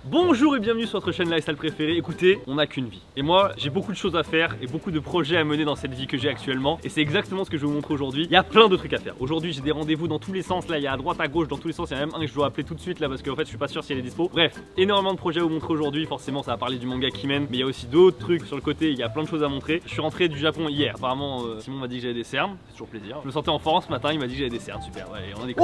Bonjour et bienvenue sur votre chaîne lifestyle préférée. Écoutez, on n'a qu'une vie. Et moi, j'ai beaucoup de choses à faire et beaucoup de projets à mener dans cette vie que j'ai actuellement. Et c'est exactement ce que je vais vous montrer aujourd'hui. Il y a plein de trucs à faire. Aujourd'hui, j'ai des rendez-vous dans tous les sens. Là, il y a à droite, à gauche, dans tous les sens. Il y en a même un que je dois appeler tout de suite là parce qu'en fait, je suis pas sûr si elle est dispo. Bref, énormément de projets à vous montrer aujourd'hui. Forcément, ça va parler du manga Kimen. Mais il y a aussi d'autres trucs sur le côté. Il y a plein de choses à montrer. Je suis rentré du Japon hier. Apparemment, Simon m'a dit que j'avais des cernes. C'est toujours plaisir. Je me sentais en forme ce matin. Il m'a dit que j'avais des cernes. Super. Ouais, on a des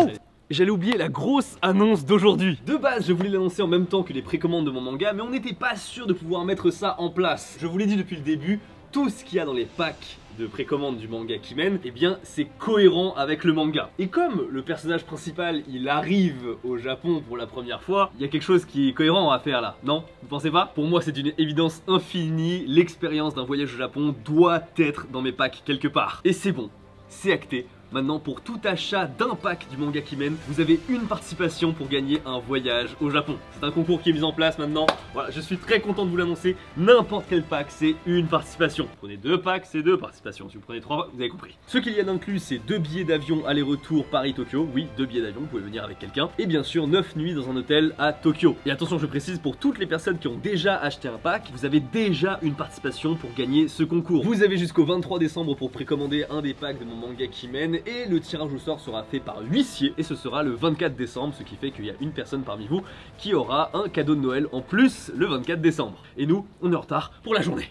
J'allais oublier la grosse annonce d'aujourd'hui. De base, je voulais l'annoncer en même temps que les précommandes de mon manga, mais on n'était pas sûr de pouvoir mettre ça en place. Je vous l'ai dit depuis le début, tout ce qu'il y a dans les packs de précommande du manga Kimen, eh bien c'est cohérent avec le manga. Et comme le personnage principal, il arrive au Japon pour la première fois, il y a quelque chose qui est cohérent à faire là, non? Vous pensez pas? Pour moi, c'est une évidence infinie, l'expérience d'un voyage au Japon doit être dans mes packs quelque part. Et c'est bon, c'est acté. Maintenant, pour tout achat d'un pack du manga Kimen, vous avez une participation pour gagner un voyage au Japon. C'est un concours qui est mis en place maintenant. Voilà, je suis très content de vous l'annoncer. N'importe quel pack, c'est une participation. Vous prenez 2 packs, c'est 2 participations. Si vous prenez 3, vous avez compris. Ce qu'il y a d'inclus, c'est 2 billets d'avion aller-retour Paris-Tokyo. Oui, 2 billets d'avion, vous pouvez venir avec quelqu'un. Et bien sûr, 9 nuits dans un hôtel à Tokyo. Et attention, je précise, pour toutes les personnes qui ont déjà acheté un pack, vous avez déjà une participation pour gagner ce concours. Vous avez jusqu'au 23 décembre pour précommander un des packs de mon manga Kimen. Et le tirage au sort sera fait par huissier et ce sera le 24 décembre, ce qui fait qu'il y a une personne parmi vous qui aura un cadeau de Noël en plus le 24 décembre. Et nous, on est en retard pour la journée.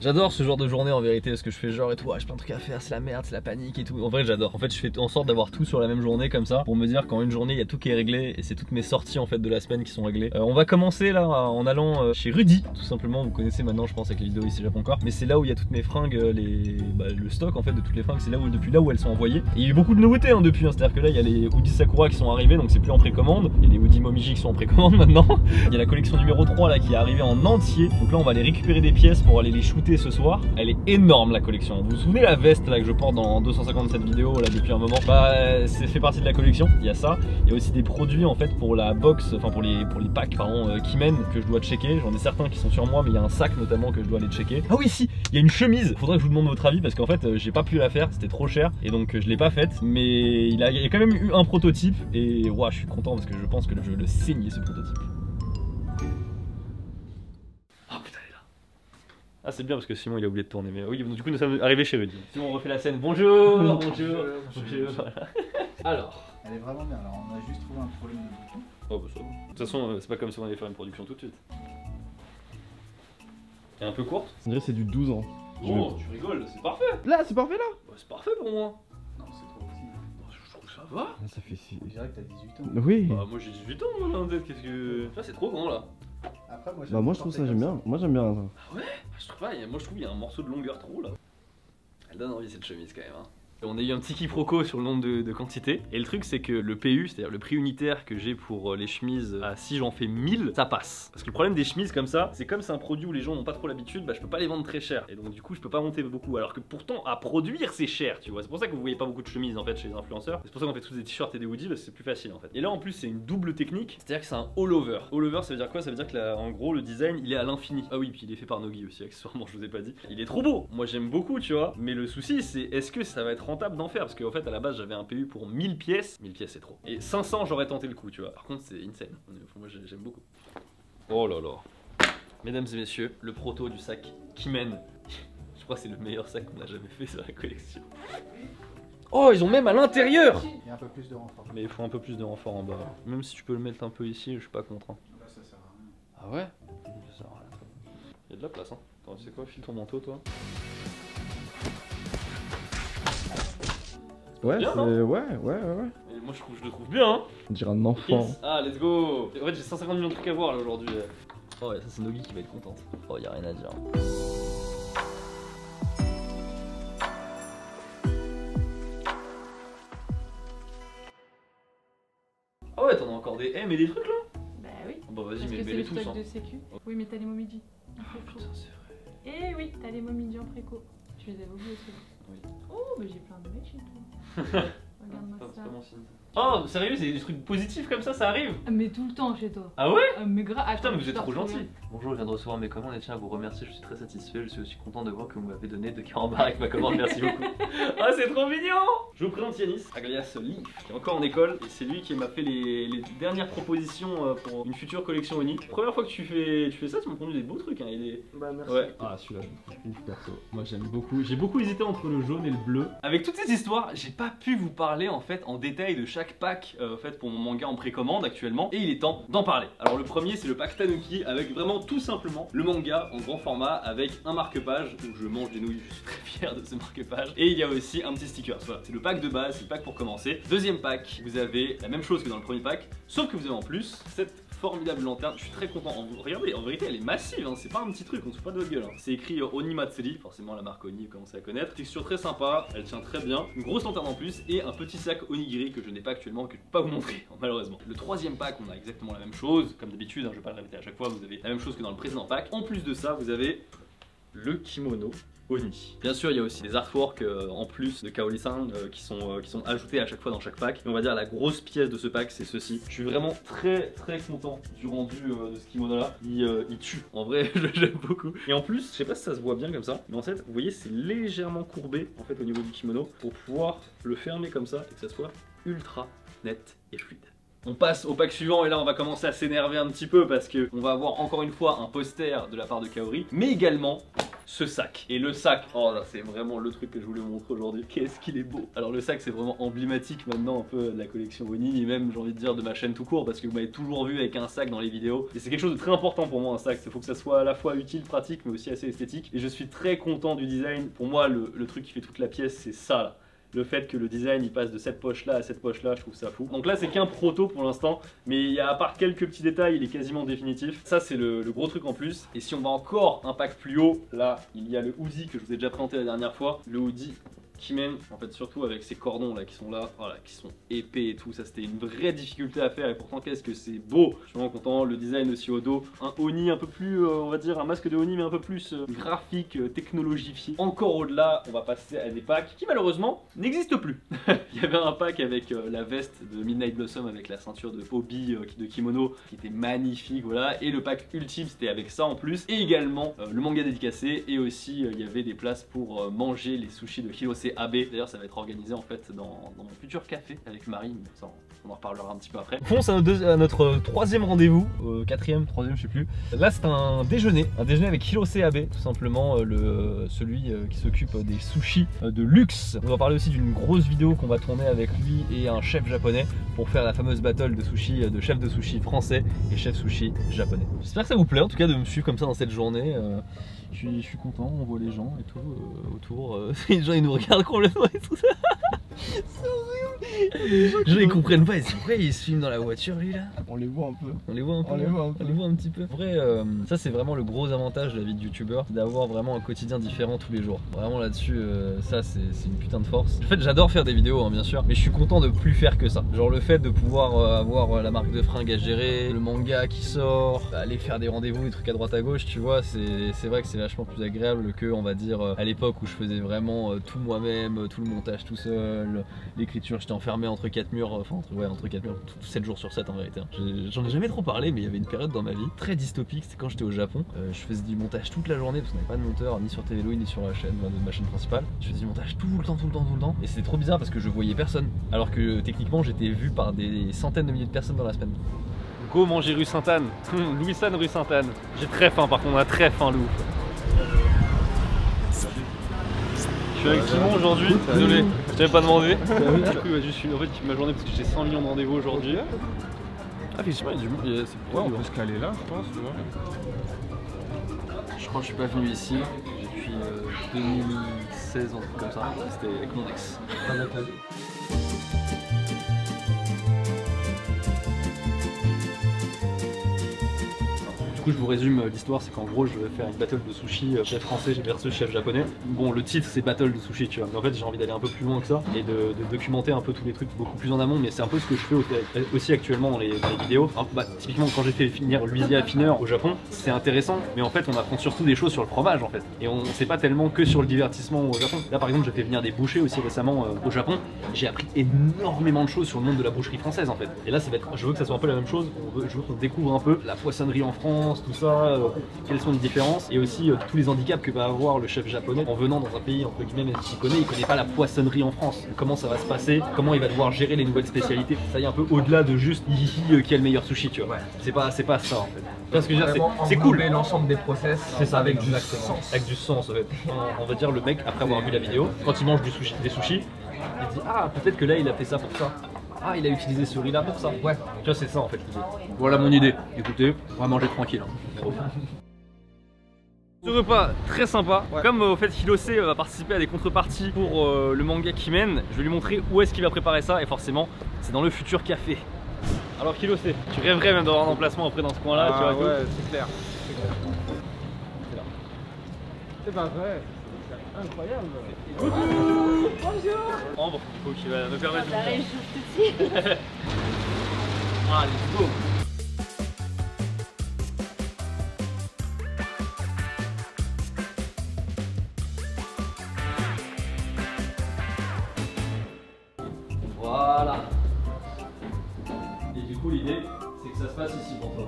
J'adore ce genre de journée en vérité parce que je fais genre et tout, j'ai plein de trucs à faire, c'est la merde, c'est la panique et tout. En vrai j'adore, en fait je fais en sorte d'avoir tout sur la même journée comme ça pour me dire qu'en une journée il y a tout qui est réglé et c'est toutes mes sorties en fait de la semaine qui sont réglées. On va commencer là en allant chez Rudy, tout simplement, vous connaissez maintenant je pense avec les vidéos ici Japon encore. Mais c'est là où il y a toutes mes fringues, le stock en fait de toutes les fringues, c'est là où depuis là où elles sont envoyées. Et il y a eu beaucoup de nouveautés hein, depuis, c'est à dire que là il y a les hoodies Sakura qui sont arrivés donc c'est plus en précommande. Il y a les hoodies Momiji qui sont en précommande maintenant. Il y a la collection numéro 3 là qui est arrivée en entier. Donc là on va aller récupérer des pièces pour aller les shooter ce soir. Elle est énorme la collection. Vous vous souvenez la veste là que je porte dans 257 vidéos là depuis un moment? Bah c'est fait partie de la collection, il y a ça. Il y a aussi des produits en fait pour la box, enfin pour les packs pardon, Kimen que je dois checker. J'en ai certains qui sont sur moi mais il y a un sac notamment que je dois aller checker. Ah oui si, il y a une chemise. Faudrait que je vous demande votre avis parce qu'en fait j'ai pas pu la faire, c'était trop cher et donc je l'ai pas faite. Mais il y a quand même eu un prototype et ouais, je suis content parce que je pense que je vais le saigner ce prototype. Ah c'est bien parce que Simon il a oublié de tourner mais oui du coup nous sommes arrivés chez Rudy. Simon on refait la scène, bonjour. Bonjour. Voilà. Alors elle est vraiment bien, alors on a juste trouvé un problème de bouton. Oh bah ça va. De toute façon c'est pas comme si on allait faire une production tout de suite. Elle est un peu courte. On dirait que c'est du 12 ans. Oh tu rigoles, c'est parfait. Là c'est parfait là. Bah, c'est parfait pour moi. Non c'est trop petit. Je trouve que ça va. Ça fait si... Je dirais que t'as 18 ans. Oui. Bah moi j'ai 18 ans moi là peut-être qu'est-ce que... Là c'est trop grand là. Après, moi je trouve ça j'aime bien. Moi j'aime bien ça. Ah ouais. Je trouve pas, moi je trouve qu'il y a un morceau de longueur trop là. Elle donne envie cette chemise quand même hein. On a eu un petit quiproquo sur le nombre de quantités. Et le truc c'est que le PU, c'est-à-dire le prix unitaire que j'ai pour les chemises, si j'en fais 1000, ça passe. Parce que le problème des chemises comme ça, c'est comme c'est un produit où les gens n'ont pas trop l'habitude, bah je peux pas les vendre très cher. Et donc du coup je peux pas monter beaucoup. Alors que pourtant à produire c'est cher, tu vois. C'est pour ça que vous voyez pas beaucoup de chemises en fait chez les influenceurs. C'est pour ça qu'on fait tous des t-shirts et des hoodies parce que c'est plus facile en fait. Et là en plus c'est une double technique, c'est-à-dire que c'est un all-over. All-over ça veut dire quoi? Ça veut dire que là, en gros le design il est à l'infini. Ah oui, puis il est fait par Nogi aussi accessoirement, je vous ai pas dit. Il est trop beau. Moi j'aime beaucoup, tu vois. Mais le souci c'est est-ce que ça va être rentable d'en faire? Parce que en fait à la base j'avais un PU pour 1000 pièces, 1000 pièces c'est trop. Et 500 j'aurais tenté le coup tu vois. Par contre c'est insane, moi j'aime beaucoup. Oh là là. Mesdames et messieurs, le proto du sac Kimen. Je crois que c'est le meilleur sac qu'on a jamais fait sur la collection. Oh ils ont même à l'intérieur. Il y a un peu plus de renfort. Mais il faut un peu plus de renfort en bas. Même si tu peux le mettre un peu ici, je suis pas contre hein. Là ça sert à rien. Ah ouais? Ça sert à rien. Il y a de la place hein. Attends tu sais quoi, file ton manteau toi. Ouais, bien, c'est... non ouais. Et moi je le trouve bien hein. On dirait un enfant. Ah let's go. En fait j'ai 150 millions de trucs à voir là aujourd'hui. Oh ouais ça c'est Nogi qui va être contente. Oh y'a rien à dire. Ah ouais t'en as encore des M et des trucs là. Bah oui. Bah vas-y Parce que mets c'est les le tous stock hein. de sécu. Oui mais t'as les Momiji. Oh putain c'est vrai. Eh oui, t'as les Momiji en préco. Tu les avais oubliés aussi. Oui. Oh mais j'ai plein de mecs chez toi. Regarde-moi C'est ça. pas mon signe. Oh, sérieux, c'est des trucs positifs comme ça arrive? Ah, mais tout le temps chez toi. Ah ouais? Mais grave. Putain, mais vous êtes trop gentil. Bonjour, je viens de recevoir mes commandes et tiens à vous remercier, je suis très satisfait, je suis aussi content de voir que vous m'avez donné 2 carambars avec ma commande, merci beaucoup. Ah, c'est trop mignon! Je vous présente Yanis, alias Leaf, qui est encore en école et c'est lui qui m'a fait les dernières propositions pour une future collection Oni. Première fois que tu fais ça, tu m'as pondu des beaux trucs, hein. Bah merci. Ouais. Ah celui-là je kiffe perso. Moi j'aime beaucoup. J'ai beaucoup hésité entre le jaune et le bleu. Avec toutes ces histoires, j'ai pas pu vous parler en fait en détail de chaque pack en fait pour mon manga en précommande actuellement et il est temps d'en parler. Alors le premier c'est le pack Tanuki avec vraiment tout simplement le manga en grand format avec un marque-page où je mange des nouilles, je suis très fier de ce marque-page et il y a aussi un petit sticker. Voilà, c'est le pack de base, c'est le pack pour commencer. Deuxième pack, vous avez la même chose que dans le premier pack, sauf que vous avez en plus cette formidable lanterne, je suis très content. Regardez, en vérité elle est massive, hein. C'est pas un petit truc, on se fout pas de votre gueule. Hein. C'est écrit Oni Matsuri, forcément la marque Oni, vous commencez à connaître. Texture très sympa, elle tient très bien. Une grosse lanterne en plus et un petit sac onigiri que je n'ai pas actuellement, que je peux pas vous montrer, malheureusement. Le troisième pack, on a exactement la même chose, comme d'habitude, hein, je vais pas le répéter à chaque fois, vous avez la même chose que dans le précédent pack. En plus de ça, vous avez le kimono Oni. Bien sûr, il y a aussi des artworks en plus de Kaori-san qui sont ajoutés à chaque fois dans chaque pack. Mais on va dire la grosse pièce de ce pack, c'est ceci. Je suis vraiment très content du rendu de ce kimono là. Il tue. En vrai, j'aime beaucoup. Et en plus, je sais pas si ça se voit bien comme ça, mais en fait, vous voyez, c'est légèrement courbé en fait au niveau du kimono pour pouvoir le fermer comme ça et que ça soit ultra net et fluide. On passe au pack suivant et là on va commencer à s'énerver un petit peu parce que on va avoir encore une fois un poster de la part de Kaori, mais également ce sac. Et le sac, oh là c'est vraiment le truc que je voulais vous montrer aujourd'hui. Qu'est-ce qu'il est beau. Alors le sac c'est vraiment emblématique maintenant un peu de la collection Oni et même j'ai envie de dire de ma chaîne tout court parce que vous m'avez toujours vu avec un sac dans les vidéos. Et c'est quelque chose de très important pour moi un sac. Il faut que ça soit à la fois utile, pratique mais aussi assez esthétique. Et je suis très content du design. Pour moi le truc qui fait toute la pièce c'est ça là. Le fait que le design il passe de cette poche là à cette poche là, je trouve ça fou. Donc là c'est qu'un proto pour l'instant, mais il y a à part quelques petits détails, il est quasiment définitif. Ça c'est le gros truc en plus. Et si on va encore un pack plus haut, là il y a le hoodie que je vous ai déjà présenté la dernière fois. Le hoodie Kimen, en fait surtout avec ces cordons là qui sont là, voilà, qui sont épais et tout, ça c'était une vraie difficulté à faire et pourtant qu'est-ce que c'est beau. Je suis vraiment content, le design aussi au dos, un Oni un peu plus, on va dire un masque de Oni mais un peu plus graphique, technologifié. Encore au-delà, on va passer à des packs qui malheureusement n'existent plus. Il y avait un pack avec la veste de Midnight Blossom avec la ceinture de Obi de kimono qui était magnifique, voilà, et le pack ultime c'était avec ça en plus, et également le manga dédicacé, et aussi il y avait des places pour manger les sushis de Hirose AB. D'ailleurs ça va être organisé en fait dans mon futur café avec Marie, mais ça on en reparlera un petit peu après. On fonce à notre troisième rendez-vous, troisième je sais plus. Là c'est un déjeuner avec Hirose Abe, tout simplement celui qui s'occupe des sushis de luxe. On va parler aussi d'une grosse vidéo qu'on va tourner avec lui et un chef japonais pour faire la fameuse battle de sushi, de chef de sushi français et chef sushi japonais. J'espère que ça vous plaît en tout cas de me suivre comme ça dans cette journée. Je suis content, on voit les gens et tout autour. Les gens ils nous regardent complètement et tout ça. C'est horrible. Les gens ils comprennent pas, c'est vrai, ils se filment dans la voiture lui là. On les voit un peu. On les voit un peu. On les voit un petit peu. En vrai, ça c'est vraiment le gros avantage de la vie de youtubeur, c'est d'avoir vraiment un quotidien différent tous les jours. Vraiment là-dessus, ça c'est une putain de force. En fait j'adore faire des vidéos hein, bien sûr, mais je suis content de plus faire que ça. Genre le fait de pouvoir avoir la marque de fringues à gérer, le manga qui sort, aller faire des rendez-vous, des trucs à droite à gauche, tu vois, c'est vrai que c'est vachement plus agréable que on va dire à l'époque où je faisais vraiment tout moi-même, tout le montage tout seul, l'écriture, j'étais enfermé entre 4 murs, enfin entre 4 murs, 7 jours sur 7 en vérité. Hein. J'en ai jamais trop parlé, mais il y avait une période dans ma vie très dystopique, c'est quand j'étais au Japon. Je faisais du montage toute la journée parce qu'on n'avait pas de monteur ni sur TVLO ni sur la chaîne, de ma chaîne principale. Je faisais du montage tout le temps et c'était trop bizarre parce que je voyais personne alors que techniquement j'étais vu par des centaines de milliers de personnes dans la semaine. Go manger rue Sainte-Anne, Louis-San rue Sainte-Anne. J'ai très faim par contre, on a très faim Lou. Je suis avec Simon aujourd'hui, désolé, je t'avais pas demandé. Du coup, il m'a juste fini en fait ma journée parce que j'ai 100 millions de rendez-vous aujourd'hui. Ah, effectivement, il y a du monde. Ouais, on peut se caler là, je pense. Je crois que je suis pas venu ici depuis 2016, un truc comme ça. C'était avec mon ex. coup, je vous résume l'histoire, c'est qu'en gros, je vais faire une battle de sushi chef français versus chef japonais. Bon, le titre c'est battle de sushi, tu vois, mais en fait, j'ai envie d'aller un peu plus loin que ça et de documenter un peu tous les trucs beaucoup plus en amont, mais c'est un peu ce que je fais aussi actuellement dans les vidéos. Alors, bah, typiquement, quand j'ai fait finir Louisiana Affineur au Japon, c'est intéressant, mais en fait, on apprend surtout des choses sur le fromage en fait, et on sait pas tellement que sur le divertissement au Japon. Là, par exemple, j'ai fait venir des bouchers aussi récemment au Japon. J'ai appris énormément de choses sur le monde de la boucherie française en fait. Et là, je veux que ça soit un peu la même chose. Je veux qu'on découvre un peu la poissonnerie en France, tout ça, quelles sont les différences, et aussi tous les handicaps que va avoir le chef japonais en venant dans un pays entre guillemets même s'il connaît, il connaît pas la poissonnerie en France. Comment ça va se passer, comment il va devoir gérer les nouvelles spécialités. Ça y est un peu au-delà de juste hihi qui a le meilleur sushi, tu vois. Ouais. C'est pas ça en fait. Tu vois ce que je veux dire, c'est cool. L'ensemble des process. C'est ça, avec du sens. Avec du sens en fait. On va dire le mec après avoir vu la vidéo, quand il mange des sushis, il dit ah peut-être que là il a fait ça pour ça. Ah, il a utilisé ce riz là pour ça. Ouais, tu vois, c'est ça en fait l'idée. Voilà mon idée. Écoutez, on va manger tranquille. Hein. Ce repas très sympa. Ouais. Comme au fait Hirose va participer à des contreparties pour le manga Kimen, je vais lui montrer où est-ce qu'il va préparer ça, et forcément, c'est dans le futur café. Alors Hirose, tu rêverais même d'avoir un emplacement après dans ce coin là, tu vois. Ouais, c'est clair. C'est là. C'est pas vrai. C'est incroyable. Bonjour. Ambre, il faut qu'il va me permettre de Ça réchauffe tout de suite. Ah, let's go. Voilà. Et du coup, l'idée, c'est que ça se passe ici pour toi.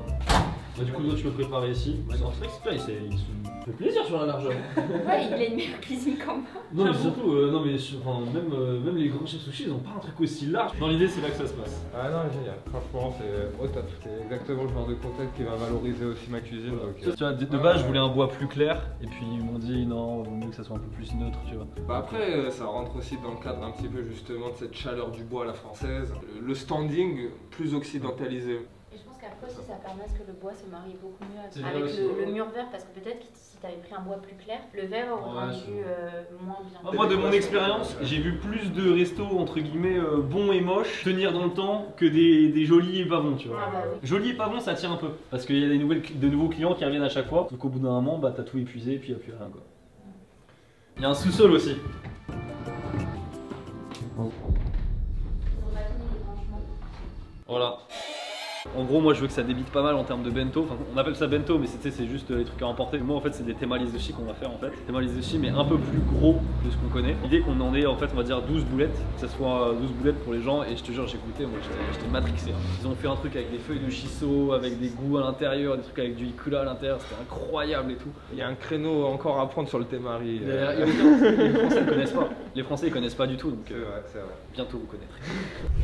Bah, du coup, toi, tu peux préparer ici. C'est vrai que il se fait plaisir sur la largeur. Ouais, il a une meilleure cuisine qu'en bas. Non, mais surtout, non, mais même les grands chefs sushi, ils ont pas un truc aussi large. Dans l'idée, c'est là que ça se passe. Ah non, génial. Franchement, c'est au top. C'est exactement le genre de concept qui va valoriser aussi ma cuisine. Donc, tu vois, de base, je voulais un bois plus clair, et puis ils m'ont dit non, vaut mieux que ça soit un peu plus neutre, tu vois. Bah après, ça rentre aussi dans le cadre un petit peu justement de cette chaleur du bois à la française. Le standing plus occidentalisé. Et je pense qu'après aussi ça permet à ce que le bois se marie beaucoup mieux C'est avec vrai aussi. le mur vert, parce que peut-être que si tu avais pris un bois plus clair, le vert aurait rendu moins bien. Moi, de mon expérience, j'ai vu plus de restos entre guillemets bons et moches tenir dans le temps que des jolis et pas bons, tu vois. Ah bah oui. Jolis et pas bons, ça tire un peu parce qu'il y a de nouveaux clients qui reviennent à chaque fois. Donc au bout d'un moment, bah t'as tout épuisé et puis il n'y a plus rien quoi. Il y a un sous-sol aussi. Ils ont pas fini les branchements. Voilà. En gros, moi je veux que ça débite pas mal en termes de bento. Enfin, on appelle ça bento, mais c'est juste les trucs à emporter. Moi en fait, c'est des temalizushi qu'on va faire en fait. Temalizushi, mais un peu plus gros que ce qu'on connaît. L'idée qu'on en ait en fait, on va dire 12 boulettes, que ça soit 12 boulettes pour les gens. Et je te jure, j'ai goûté, moi j'étais matrixé. Hein. Ils ont fait un truc avec des feuilles de shiso, avec des goûts à l'intérieur, des trucs avec du ikura à l'intérieur. C'était incroyable et tout. Il y a un créneau encore à prendre sur le temari. Les Français ne connaissent pas. Les Français ils connaissent pas du tout, donc C'est vrai. bientôt vous connaîtrez.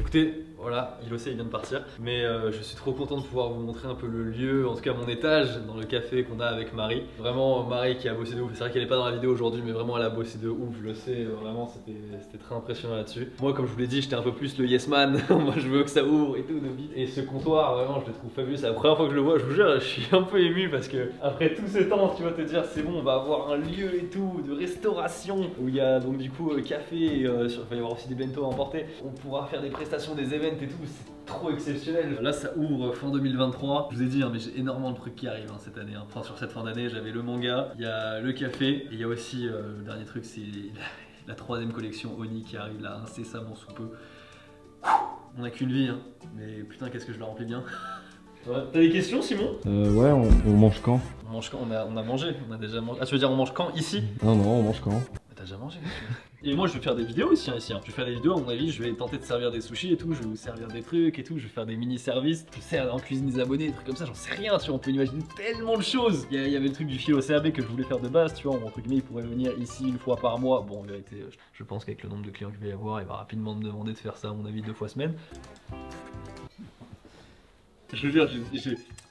Écoutez, voilà, Hirose il vient de partir, mais je suis trop content de pouvoir vous montrer un peu le lieu, en tout cas mon étage dans le café qu'on a avec Marie. Vraiment Marie qui a bossé de ouf, c'est vrai qu'elle est pas dans la vidéo aujourd'hui, mais vraiment elle a bossé de ouf, je le sais, vraiment c'était très impressionnant là-dessus. Moi comme je vous l'ai dit, j'étais un peu plus le yes man, moi je veux que ça ouvre et tout de vite. Et ce comptoir, vraiment je le trouve fabuleux, c'est la première fois que je le vois, je vous jure, je suis un peu ému parce que après tout ce temps, tu vas te dire c'est bon, on va avoir un lieu et tout, de restauration, où il y a donc du coup café, il va y avoir aussi des bento à emporter, on pourra faire des prestations, des events et tout, c'est trop exceptionnel. Là ça ouvre fin 2023, je vous ai dit hein, mais j'ai énormément de trucs qui arrivent hein, cette année, hein. Enfin sur cette fin d'année j'avais le manga, il y a le café, et il y a aussi le dernier truc, c'est la troisième collection Oni qui arrive là incessamment sous peu. On a qu'une vie hein, mais putain qu'est-ce que je la remplis bien. Ouais. T'as des questions Simon? Ouais, on mange quand? On mange quand? On a mangé, on a déjà mangé. Ah tu veux dire on mange quand? Ici? Non, on mange quand? Mais t'as déjà mangé. Et moi je vais faire des vidéos aussi hein, ici. Hein. Je vais faire des vidéos, à mon avis, je vais tenter de servir des sushis et tout, je vais vous servir des trucs et tout, je vais faire des mini-services, je sers en cuisine des abonnés, des trucs comme ça, j'en sais rien, tu vois, on peut imaginer tellement de choses. Il y avait le truc du fil OCAB que je voulais faire de base, tu vois, entre guillemets, il pourrait venir ici une fois par mois. Bon, en vérité, je pense qu'avec le nombre de clients qu'il va y avoir, il va rapidement me demander de faire ça, à mon avis, 2 fois semaine. Je veux dire,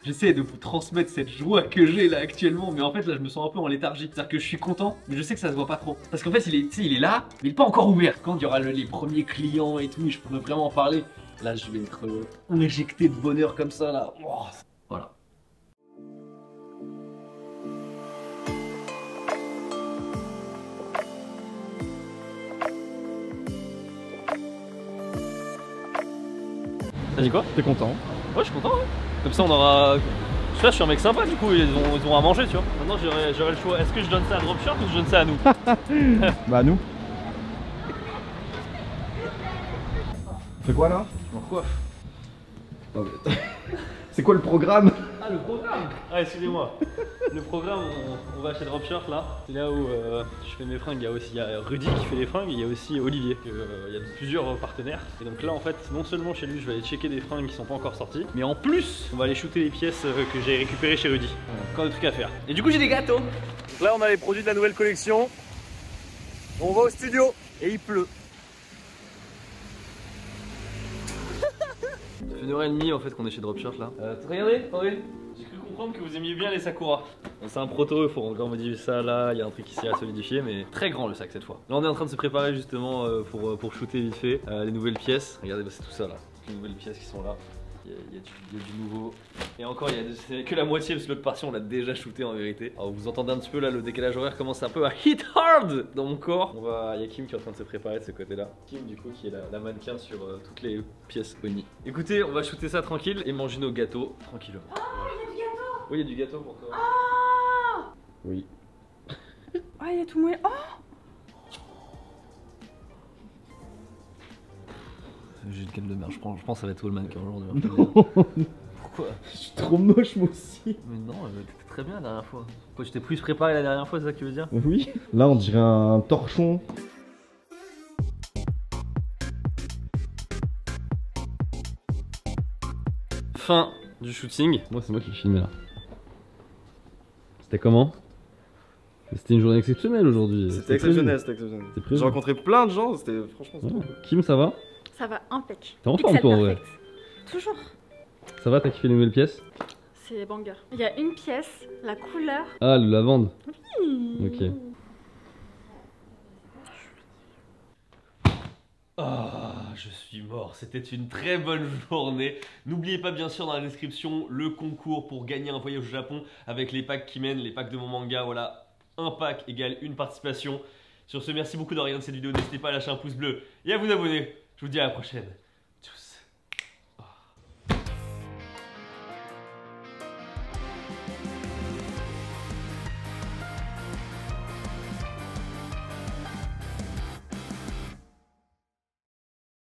j'essaie de vous transmettre cette joie que j'ai là actuellement, mais en fait là je me sens un peu en léthargie. C'est-à-dire que je suis content, mais je sais que ça se voit pas trop. Parce qu'en fait il est là, mais il est pas encore ouvert. Quand il y aura les premiers clients et tout, et je pourrai vraiment en parler, là je vais être injecté de bonheur comme ça là. Oh, voilà. T'as dit quoi? T'es content? Ouais, je suis content, ouais. Comme ça, on aura Ça, je suis un mec sympa, du coup, ils ont à manger, tu vois. Maintenant, j'aurais le choix. Est-ce que je donne ça à Dropshot ou je donne ça à nous? Bah nous. C'est quoi là? Je m'en coiffe. C'est quoi le programme? Ah, le programme. Ah, excusez-moi. Le programme, on va chez Dropshop là. C'est là où je fais mes fringues. Il y a Rudy qui fait les fringues et il y a aussi Olivier. Il y a plusieurs partenaires. Et donc là, en fait, non seulement chez lui, je vais aller checker des fringues qui sont pas encore sorties, mais en plus, on va aller shooter les pièces que j'ai récupérées chez Rudy. Encore des trucs à faire. Et du coup, j'ai des gâteaux. Donc là, on a les produits de la nouvelle collection. On va au studio et il pleut. Ça fait 1h30 en fait qu'on est chez Dropshot là. Regardez, j'ai cru comprendre que vous aimiez bien les Sakura. C'est un proto, il faut encore modifier ça là, il y a un truc ici à solidifier, mais très grand le sac cette fois. Là on est en train de se préparer justement pour shooter vite fait les nouvelles pièces. Regardez, c'est tout ça là, les nouvelles pièces qui sont là. Il y a du nouveau. Et encore, c'est que la moitié parce que l'autre partie on l'a déjà shooté en vérité. Alors vous entendez un petit peu là, le décalage horaire commence un peu à hit hard dans mon corps. Il y a Kim qui est en train de se préparer de ce côté là. Kim du coup qui est la mannequin sur toutes les pièces Oni. Écoutez, on va shooter ça tranquille et manger nos gâteaux tranquillement. Oh, il y a du gâteau. Oui, il y a du gâteau pour toi. Oh, Oui. Ah, il est tout mouillé. Oh, J'ai une canne de merde, je pense que ça va être tout le mannequin aujourd'hui. Pourquoi? Je suis trop moche moi aussi. Mais non, t'étais très bien la dernière fois. Pourquoi tu t'es plus préparé la dernière fois, c'est ça que tu veux dire? Oui. Là on dirait un torchon. Fin du shooting. Moi, c'est moi qui filmais là. C'était comment? C'était une journée exceptionnelle aujourd'hui. C'était exceptionnel, c'était exceptionnel. C'était prévu. J'ai rencontré plein de gens, c'était franchement c'était Ouais. trop cool. Kim, ça va? ça va impec. T'es en forme Pixel toi en vrai? perfect. Toujours. Ça va, t'as kiffé les nouvelles pièces? C'est banger. Il y a une pièce, la couleur. Ah, le lavande. Ok. Ah, je suis mort. C'était une très bonne journée. N'oubliez pas bien sûr dans la description le concours pour gagner un voyage au Japon avec les packs qui mènent, les packs de mon manga. Voilà, un pack égale une participation. Sur ce, merci beaucoup d'avoir regardé cette vidéo. N'hésitez pas à lâcher un pouce bleu et à vous abonner. Je vous dis à la prochaine.